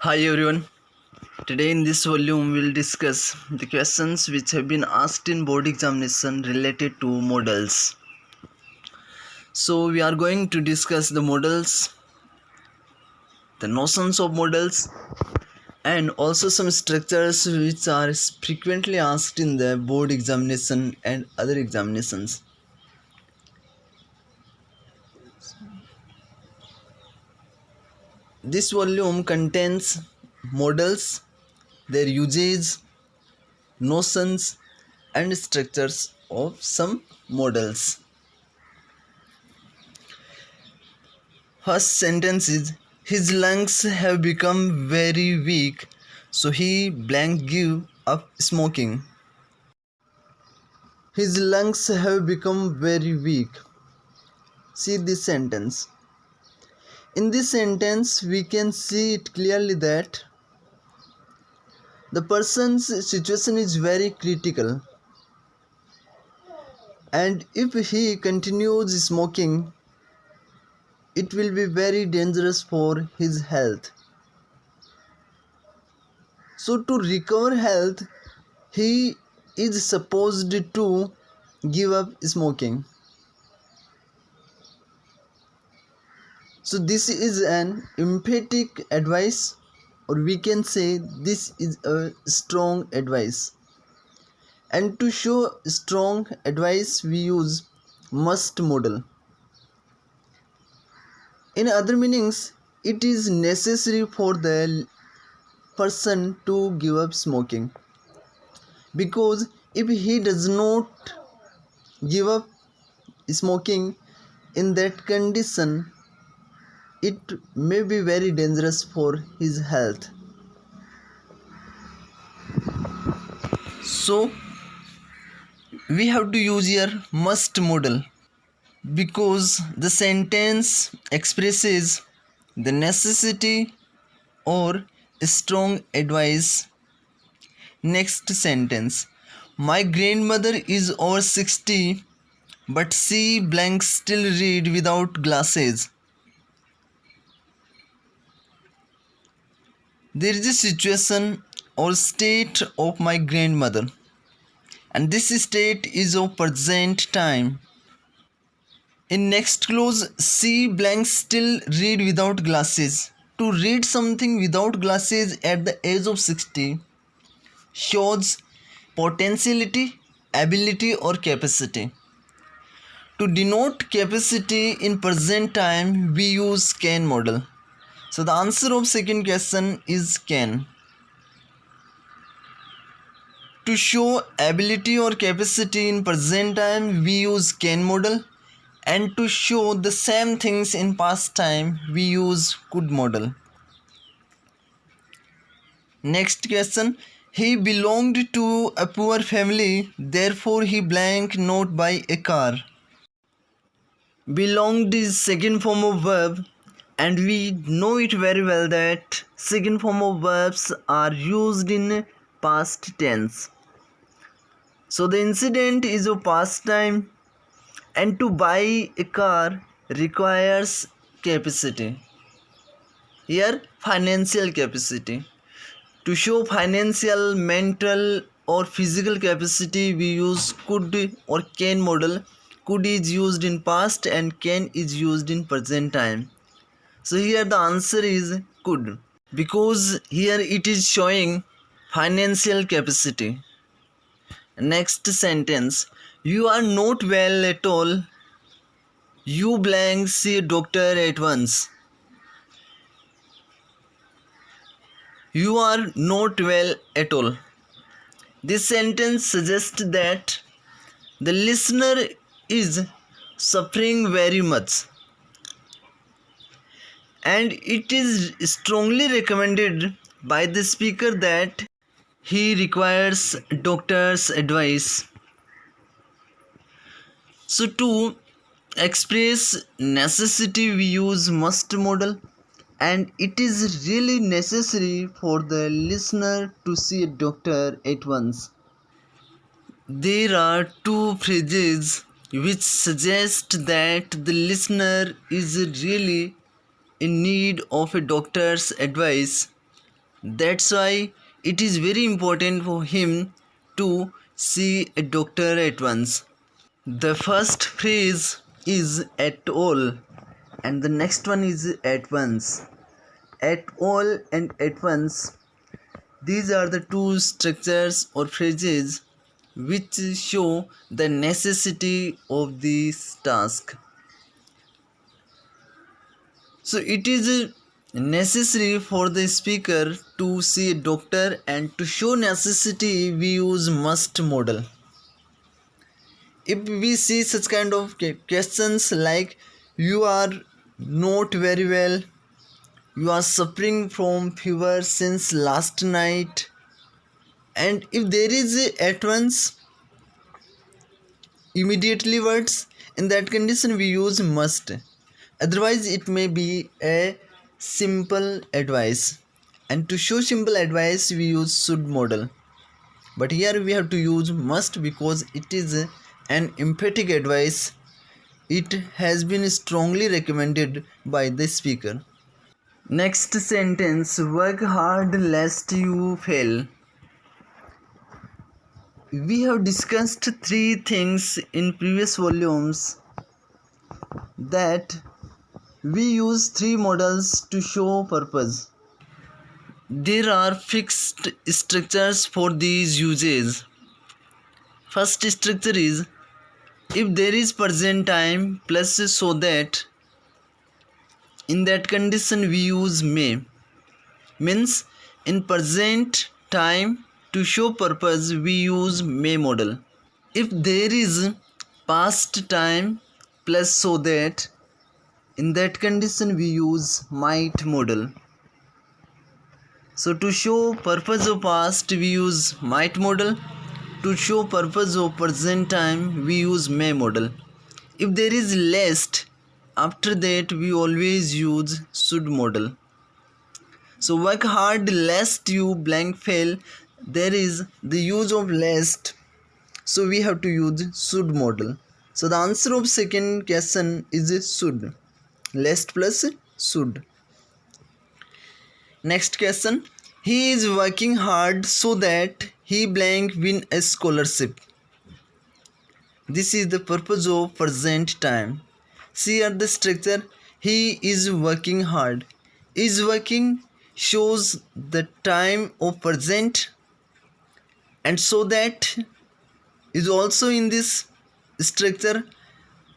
Hi everyone. Today in this volume we'll discuss the questions which have been asked in board examination related to models. So we are going to discuss the models, the notions of models, and also some structures which are frequently asked in the board examination and other examinations. This volume contains models, their usage, notions, and structures of some models. First sentence is his lungs have become very weak, so he blank give up smoking. His lungs have become very weak. See this sentence. In this sentence, we can see it clearly that the person's situation is very critical, and if he continues smoking, it will be very dangerous for his health. So, to recover health, he is supposed to give up smoking. So this is an emphatic advice, or we can say this is a strong advice. And to show strong advice, we use must modal. In other meanings, it is necessary for the person to give up smoking, because if he does not give up smoking in that condition, it may be very dangerous for his health. So we have to use here must modal because the sentence expresses the necessity or strong advice. Next sentence: my grandmother is over 60, but she blank still read without glasses. There is a situation or state of my grandmother, and this state is of present time. In next clause, she blank still read without glasses. To read something without glasses at the age of 60 shows potentiality, ability or capacity. To denote capacity in present time, we use can modal. So the answer of second question is can. To show ability or capacity in present time, we use can modal, and to show the same things in past time, we use could modal. Next question: he belonged to a poor family, therefore he blank not buy a car. Belonged is second form of verb, and we know it very well that second form of verbs are used in past tense. So the incident is of past time, and to buy a car requires capacity. Here financial capacity. To show financial, mental or physical capacity, we use could or can modal. Could is used in past and can is used in present time. So here the answer is could, because here it is showing financial capacity. Next sentence: you are not well at all. You blank see a doctor at once. You are not well at all. This sentence suggests that the listener is suffering very much, and it is strongly recommended by the speaker that he requires doctor's advice. So to express necessity, we use must modal, and it is really necessary for the listener to see a doctor at once. There are two phrases which suggest that the listener is really in need of a doctor's advice. That's why it is very important for him to see a doctor at once. The first phrase is at all, and the next one is at once. At all and at once, these are the two structures or phrases which show the necessity of this task. So it is necessary for the speaker to see a doctor, and to show necessity we use must modal. If we see such kind of questions like you are not very well, you are suffering from fever since last night, and if there is a at once immediately words, in that condition we use must. Otherwise it may be a simple advice, and to show simple advice we use should modal, but here we have to use must because it is an emphatic advice. It has been strongly recommended by the speaker. Next sentence, work hard lest you fail. We have discussed three things in previous volumes, that we use three modals to show purpose. There are fixed structures for these uses. First structure is if there is present time plus so that, in that condition we use may. Means in present time to show purpose we use may modal. If there is past time plus so that, in that condition we use might modal. So to show purpose of past we use might modal. To show purpose of present time we use may modal. If there is lest, after that we always use should modal. So work hard lest you blank fail, there is the use of lest, so we have to use should modal. So the answer of second question is should. Lest plus should. Next question, he is working hard so that he blank win a scholarship. This is the purpose of present time. See at the structure, he is working hard. Is working shows the time of present, and so that is also in this structure.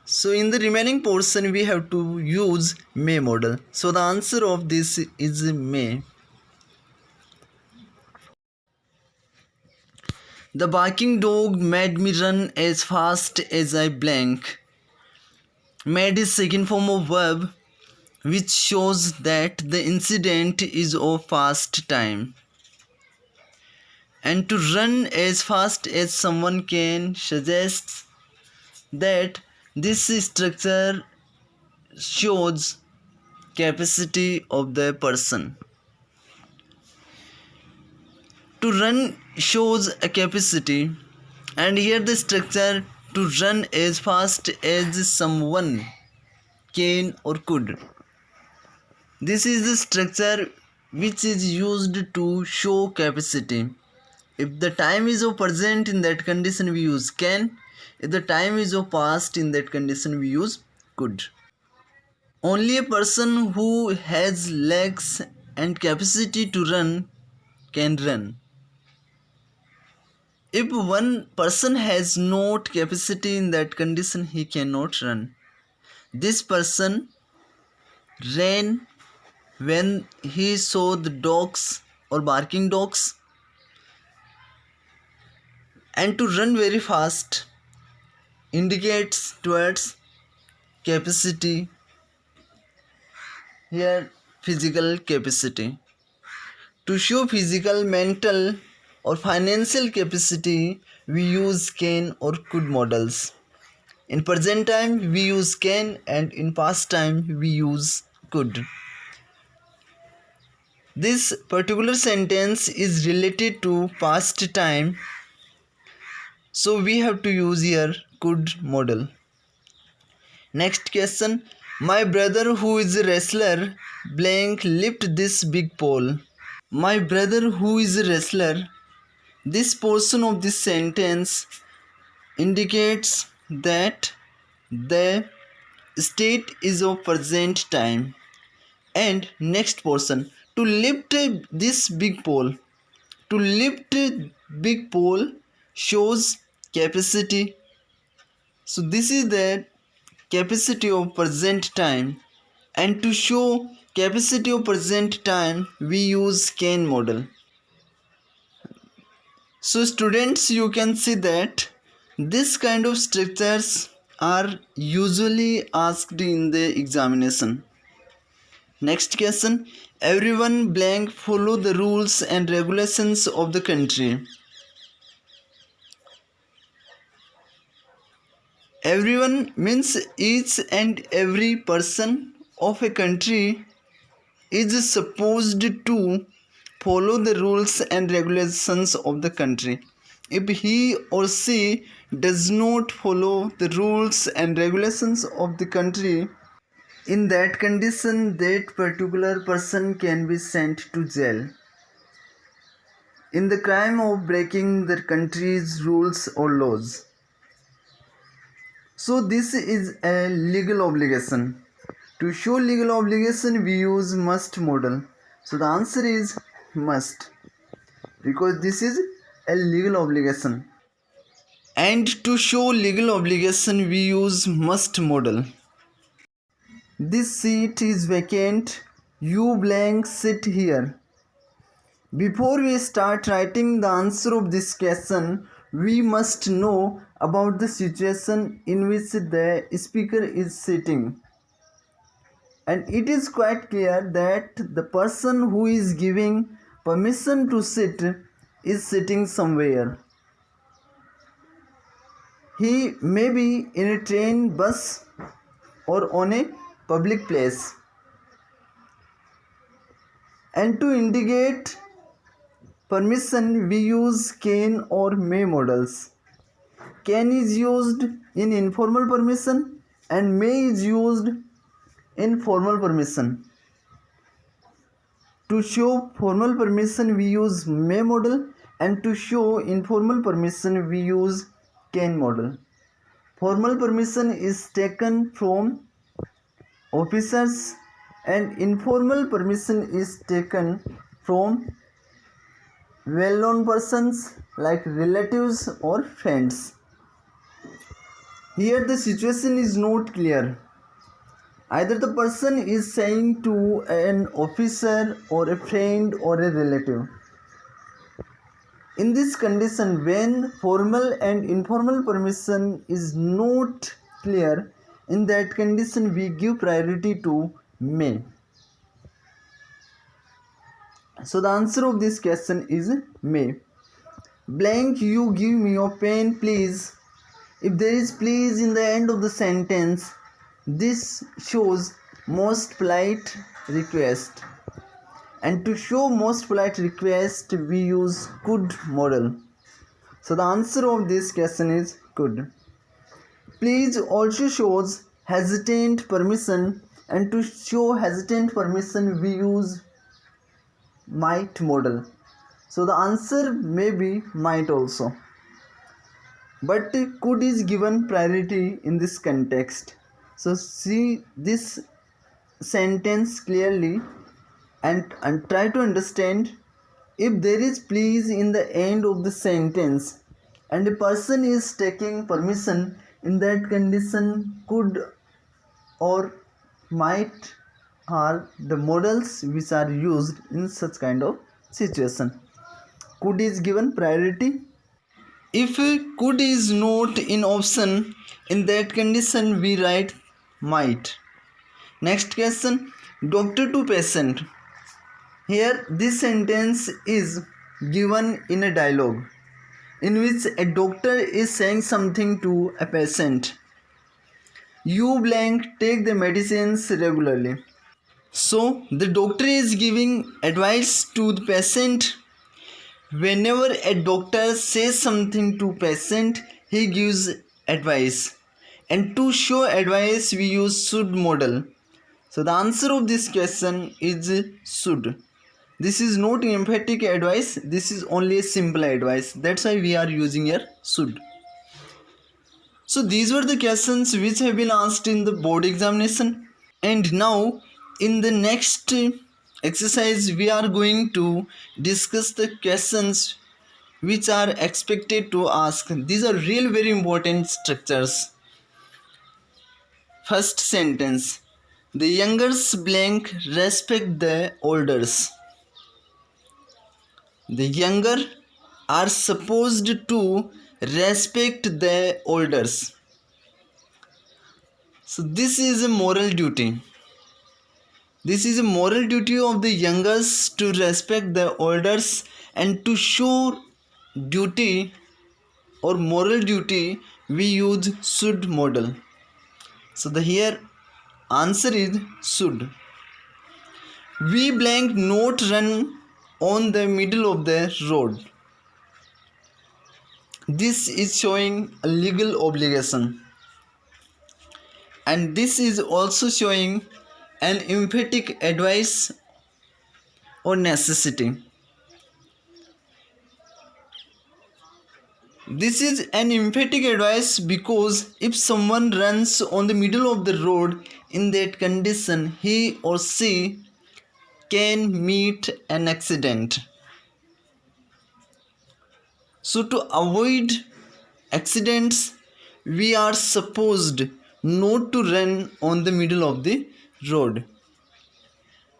So in the remaining portion we have to use may modal. So the answer of this is may. The barking dog made me run as fast as I blank. Made is second form of verb which shows that the incident is of past time. And to run as fast as someone can suggests that this structure shows capacity of the person. To run shows a capacity, and here the structure to run as fast as someone can or could. This is the structure which is used to show capacity. If the time is of present, in that condition we use can. If the time is of past, in that condition we use could. Only a person who has legs and capacity to run can run. If one person has not capacity, in that condition he cannot run. This person ran when he saw the dogs or barking dogs. And to run very fast indicates towards capacity. Here physical capacity. To show physical, mental or financial capacity we use can or could modals. In present time we use can, and in past time we use could. This particular sentence is related to past time, so we have to use here could modal. Next question, my brother who is a wrestler blank lift this big pole. My brother who is a wrestler. This portion of this sentence indicates that the state is of present time. And next portion, to lift this big pole. To lift big pole shows capacity. So this is the capacity of present time, and to show capacity of present time we use can model. So students, you can see that this kind of structures are usually asked in the examination. Next question, everyone blank follow the rules and regulations of the country. Everyone means each and every person of a country is supposed to follow the rules and regulations of the country. If he or she does not follow the rules and regulations of the country, in that condition that particular person can be sent to jail in the crime of breaking the country's rules or laws. So this is a legal obligation. To show legal obligation we use must model. So the answer is must, because this is a legal obligation. And to show legal obligation we use must model. This seat is vacant. You blank sit here. Before we start writing the answer of this question, we must know about the situation in which the speaker is sitting. And it is quite clear that the person who is giving permission to sit is sitting somewhere. He may be in a train, bus, or on a public place. And to indicate permission we use can or may models. Can is used in informal permission and may is used in formal permission. To show formal permission we use may model, and to show informal permission we use can model. Formal permission is taken from officers and informal permission is taken from well-known persons like relatives or friends. Here the situation is not clear. Either the person is saying to an officer or a friend or a relative. In this condition, when formal and informal permission is not clear, in that condition we give priority to may. So the answer of this question is may. Blank, you give me your pen please. If there is please in the end of the sentence, this shows most polite request. And to show most polite request we use could model. So the answer of this question is could. Please also shows hesitant permission, and to show hesitant permission we use might model. So the answer may be might also. But could is given priority in this context. So see this sentence clearly and try to understand. If there is please in the end of the sentence and a person is taking permission, in that condition could or might are the models which are used in such kind of situation. Could is given priority. If could is not in option, in that condition we write might. Next question, doctor to patient. Here this sentence is given in a dialogue in which a doctor is saying something to a patient. You blank take the medicines regularly. So the doctor is giving advice to the patient. Whenever a doctor says something to patient, he gives advice. And to show advice we use should model. So the answer of this question is should. This is not emphatic advice, this is only a simple advice. That's why we are using here should. So these were the questions which have been asked in the board examination. And now in the next exercise we are going to discuss the questions which are expected to ask. These are real very important structures. First sentence. The youngers blank respect the elders. The younger are supposed to respect the elders. So this is a moral duty. This is a moral duty of the youngers to respect the elders, and to show duty or moral duty we use should modal. So the here answer is should. We blank not run on the middle of the road. This is showing a legal obligation, and this is also showing an emphatic advice or necessity. This is an emphatic advice because if someone runs on the middle of the road, in that condition he or she can meet an accident. So to avoid accidents, we are supposed not to run on the middle of the road.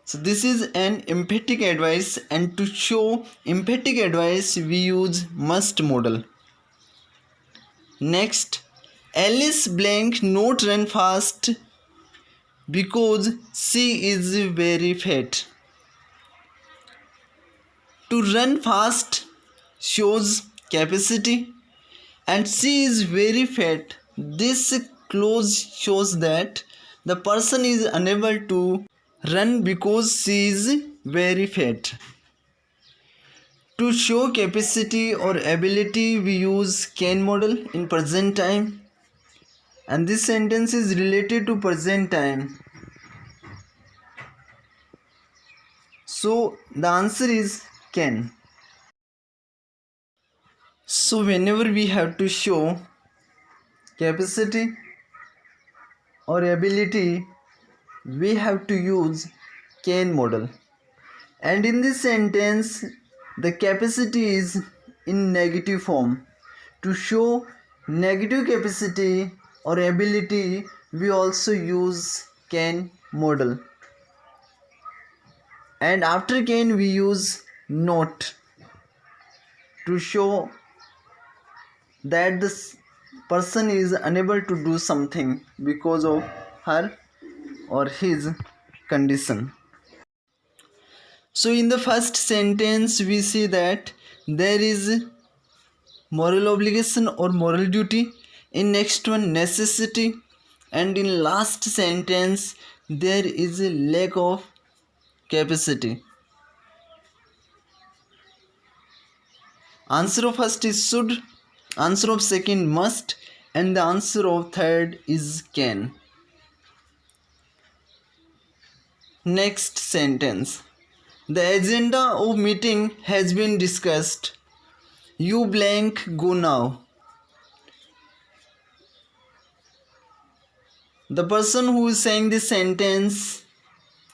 So this is an emphatic advice, and to show emphatic advice we use must modal. Next, Alice blank not run fast because she is very fat. To run fast shows capacity, and she is very fat. This clause shows that the person is unable to run because she is very fat. To show capacity or ability we use can modal in present time, and this sentence is related to present time. So the answer is can. So whenever we have to show capacity or ability, we have to use can modal. And in this sentence the capacity is in negative form. To show negative capacity or ability we also use can modal, and after can we use not to show that this person is unable to do something because of her or his condition. So in the first sentence we see that there is moral obligation or moral duty, in next one necessity, and in last sentence there is a lack of capacity. Answer of first is should, answer of second must, and the answer of third is can. Next sentence. The agenda of meeting has been discussed. You blank go now. The person who is saying this sentence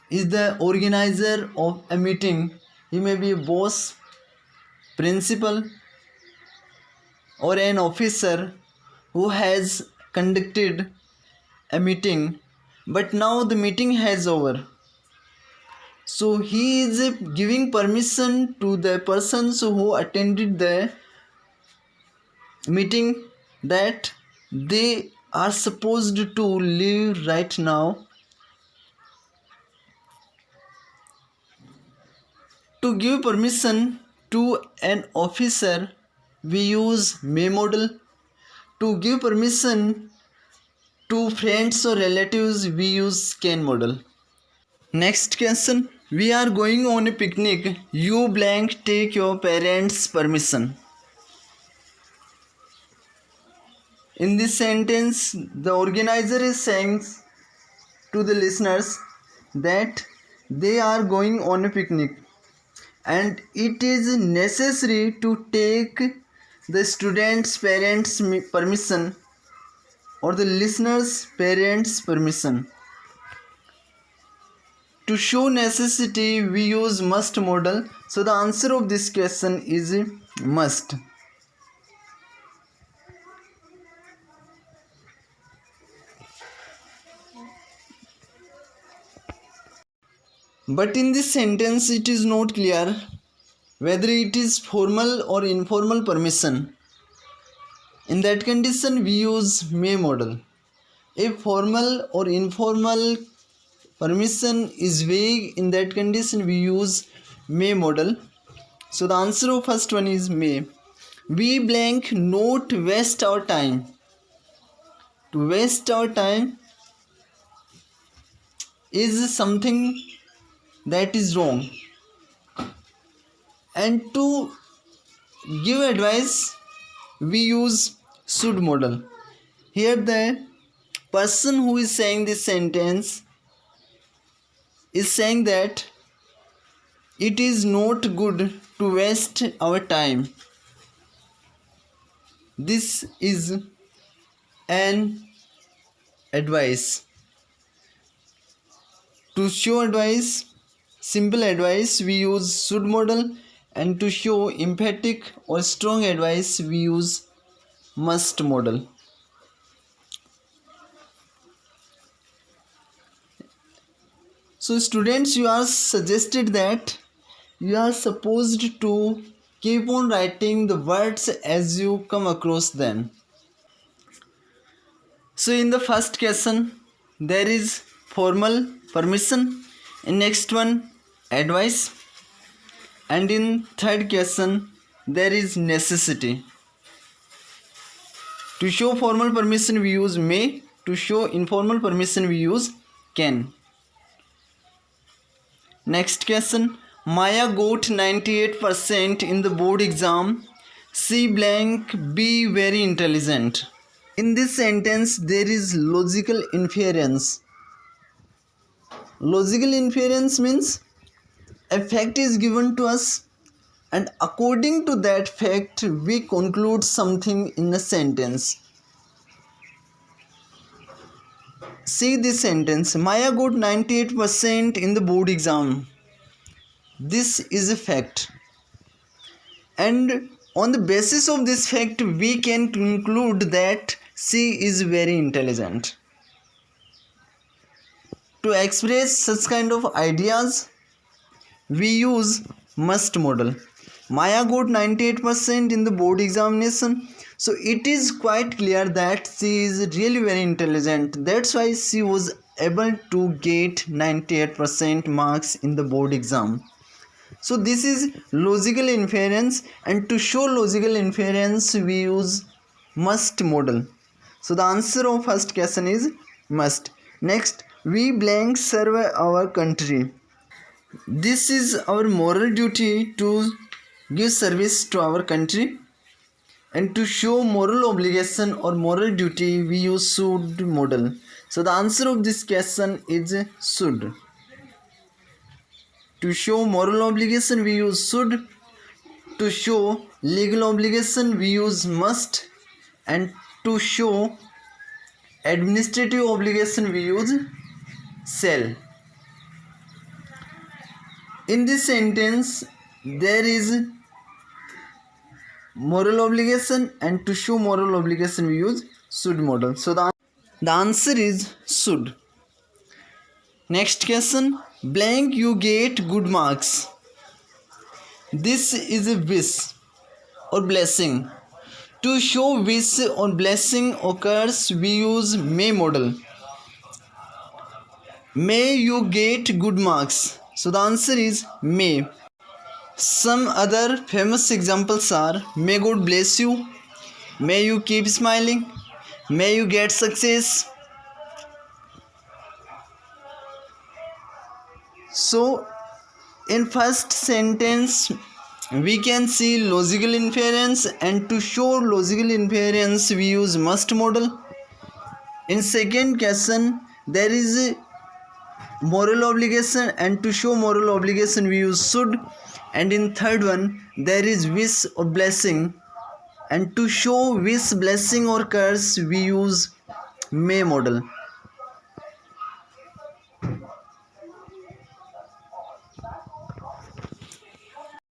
is the organizer of a meeting. He may be a boss, principal, or an officer who has conducted a meeting, but now the meeting has over. So he is giving permission to the persons who attended the meeting that they are supposed to leave right now. To give permission to an officer we use may modal. To give permission to friends or relatives we use can modal. Next question. We are going on a picnic. You blank take your parents' permission. In this sentence, the organizer is saying to the listeners that they are going on a picnic. and it is necessary to take the student's parents' permission or the listener's parents' permission. To show necessity, we use must modal. So the answer of this question is must. But in this sentence, it is not clear whether it is formal or informal permission. In that condition, we use may modal. If formal or informal permission is vague, in that condition we use may modal. So the answer of first one is may. We blank not waste our time. To waste our time is something that is wrong. And to give advice, we use should modal. Here the person who is saying this sentence is saying that it is not good to waste our time. This is an advice. To show advice, simple advice, we use should modal, and to show emphatic or strong advice, we use must modal. So students, you are suggested that you are supposed to keep on writing the words as you come across them. So in the first question, there is formal permission. In next one, advice. And in third question, there is necessity. To show formal permission, we use may. To show informal permission, we use can. Next question. Maya got 98% in the board exam. She blank be very intelligent. In this sentence, there is logical inference. Logical inference means a fact is given to us, and according to that fact, we conclude something in a sentence. See this sentence. Maya got 98% in the board exam. This is a fact. And on the basis of this fact, we can conclude that she is very intelligent. To express such kind of ideas, we use must modal. Maya got 98% in the board examination. So it is quite clear that she is really very intelligent. That's why she was able to get 98% marks in the board exam. So this is logical inference, and to show logical inference, we use must modal. So the answer of first question is must. Next, we blank serve our country. This is our moral duty to give service to our country, and to show moral obligation or moral duty, we use should modal. So the answer of this question is should. To show moral obligation, we use should. To show legal obligation, we use must. And to show administrative obligation, we use shall. In this sentence, there is moral obligation, and to show moral obligation, we use should modal. So the answer is should. Next question. Blank you get good marks. This is a wish or blessing. To show wish or blessing occurs, we use may modal. May you get good marks. So the answer is may. Some other famous examples are may God bless you, may you keep smiling, may you get success. So in first sentence, we can see logical inference, and to show logical inference, we use must modal. In second question, there is moral obligation, and to show moral obligation we use should. And in third one there is wish or blessing, and to show wish, blessing or curse we use may modal.